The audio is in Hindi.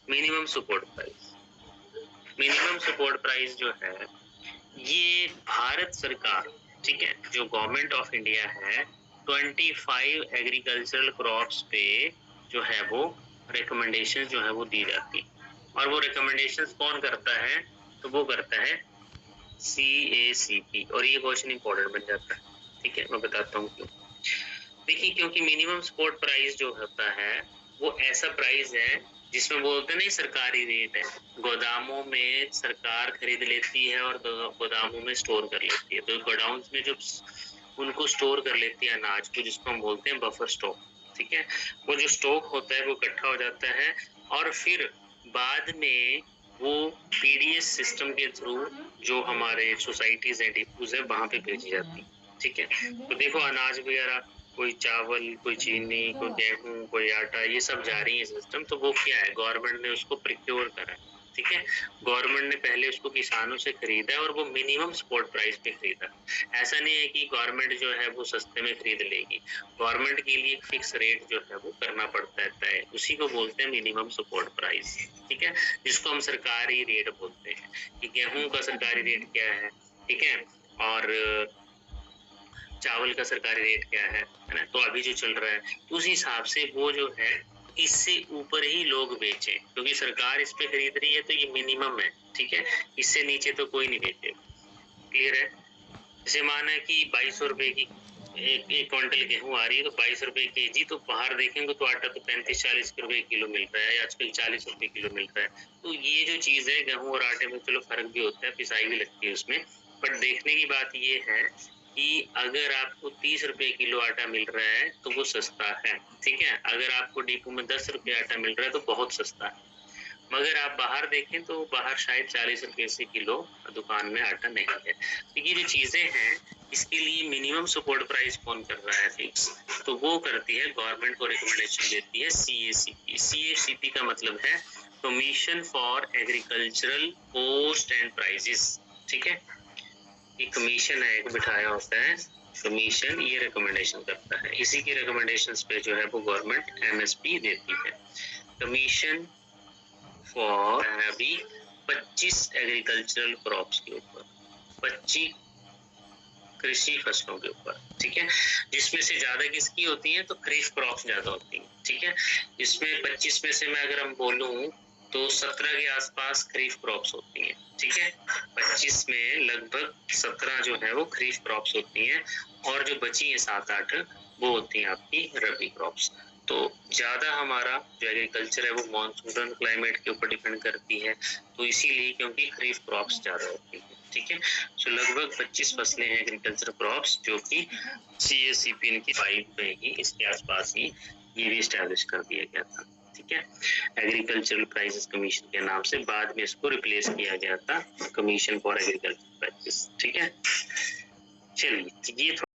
Minimum support price. Minimum support price जो है ये भारत सरकार, ठीक है, जो गवर्नमेंट ऑफ इंडिया है, 25 एग्रीकल्चरल क्रॉप्स पे जो है वो रिकमेंडेशन जो है वो दी जाती है। और वो रिकमेंडेशंस कौन करता है? तो वो करता है CACP। और ये क्वेश्चन इंपॉर्टेंट बन जाता है, ठीक है, मैं बताता हूँ क्यों। देखिए, क्योंकि मिनिमम सपोर्ट प्राइस जो होता है वो ऐसा प्राइस है जिसमें बोलते नहीं सरकारी रेट है, गोदामों में सरकार खरीद लेती है और गोदामों में स्टोर कर लेती है। तो गोडाउन्स में जो उनको स्टोर कर लेती है अनाज को, जिसको हम बोलते हैं बफर स्टॉक, ठीक है। वो जो स्टॉक होता है वो इकट्ठा हो जाता है और फिर बाद में वो PDS सिस्टम के थ्रू जो हमारे सोसाइटीज है, डिपोज है, वहां पे भेजी जाती है, ठीक है। तो देखो अनाज वगैरह, कोई चावल, कोई चीनी, कोई गेहूं, कोई आटा, ये सब जा रही है सिस्टम। तो वो क्या है, गवर्नमेंट ने उसको प्रिक्योर करा, ठीक है। गवर्नमेंट ने पहले उसको किसानों से खरीदा और वो मिनिमम सपोर्ट प्राइस पे खरीदा। ऐसा नहीं है कि गवर्नमेंट जो है वो सस्ते में खरीद लेगी। गवर्नमेंट के लिए एक फिक्स रेट जो है वो करना पड़ता है तय, उसी को बोलते हैं मिनिमम सपोर्ट प्राइस, ठीक है, जिसको हम सरकारी रेट बोलते हैं। कि गेहूं का सरकारी रेट क्या है, ठीक है, और चावल का सरकारी रेट क्या है ना, तो अभी जो चल रहा है उस हिसाब से वो जो है इससे ऊपर ही लोग बेचे, क्योंकि सरकार इस पे खरीद रही है तो ये मिनिमम है, ठीक है। इससे नीचे तो कोई नहीं बेचेगा, क्लियर है। जैसे माना कि 2200 रुपए की एक क्विंटल गेहूं आ रही है तो 22 रुपए केजी, तो बाहर देखेंगे तो आटा तो 35-40 रुपए किलो मिल रहा है, आजकल 40 रुपए किलो मिल रहा है। तो ये जो चीज है गेहूं और आटे में चलो फर्क भी होता है, पिसाई भी लगती है उसमें, बट देखने की बात ये है कि अगर आपको 30 रुपए किलो आटा मिल रहा है तो वो सस्ता है, ठीक है। अगर आपको डिपो में 10 रुपए आटा मिल रहा है तो बहुत सस्ता है। मगर आप बाहर देखें तो बाहर शायद 40 रुपए से किलो दुकान में आटा नहीं है। तो ये जो चीजें हैं इसके लिए मिनिमम सपोर्ट प्राइस कौन कर रहा है फिक्स? तो वो करती है गवर्नमेंट को रिकमेंडेशन देती है CACP। CACP का मतलब है commission for agricultural cost and prices, ठीक है। ये कमीशन है, एक बिठाया होता है कमीशन, ये रिकमेंडेशन करता है। इसी की रिकमेंडेशंस पे जो है वो गवर्नमेंट MSP देती है। कमीशन फॉर अभी 25 एग्रीकल्चरल क्रॉप्स के ऊपर, 25 कृषि फसलों के ऊपर, ठीक है। जिसमें से ज्यादा किसकी होती है? तो खरीफ क्रॉप्स ज्यादा होती है, ठीक है। इसमें 25 में से मैं अगर हम बोलूं तो 17 के आसपास खरीफ क्रॉप्स होती हैं, ठीक है। 25 में लगभग 17 जो है वो खरीफ क्रॉप्स होती हैं और जो बची है 7-8 वो होती हैं आपकी रबी क्रॉप्स। तो ज्यादा हमारा जो एग्रीकल्चर है वो मॉनसून क्लाइमेट के ऊपर डिपेंड करती है, तो इसीलिए क्योंकि खरीफ क्रॉप्स ज्यादा होती है, ठीक है। तो लगभग 25 फसलें हैं एग्रीकल्चर क्रॉप्स जो कि CACP इनकी 5 में ही, इसके आसपास ही ये भी स्टैब्लिश कर दिया गया था, ठीक है। एग्रीकल्चरल प्राइसेस कमीशन के नाम से बाद में इसको रिप्लेस किया गया था कमीशन फॉर एग्रीकल्चर प्राइसेस, ठीक है। चलिए ये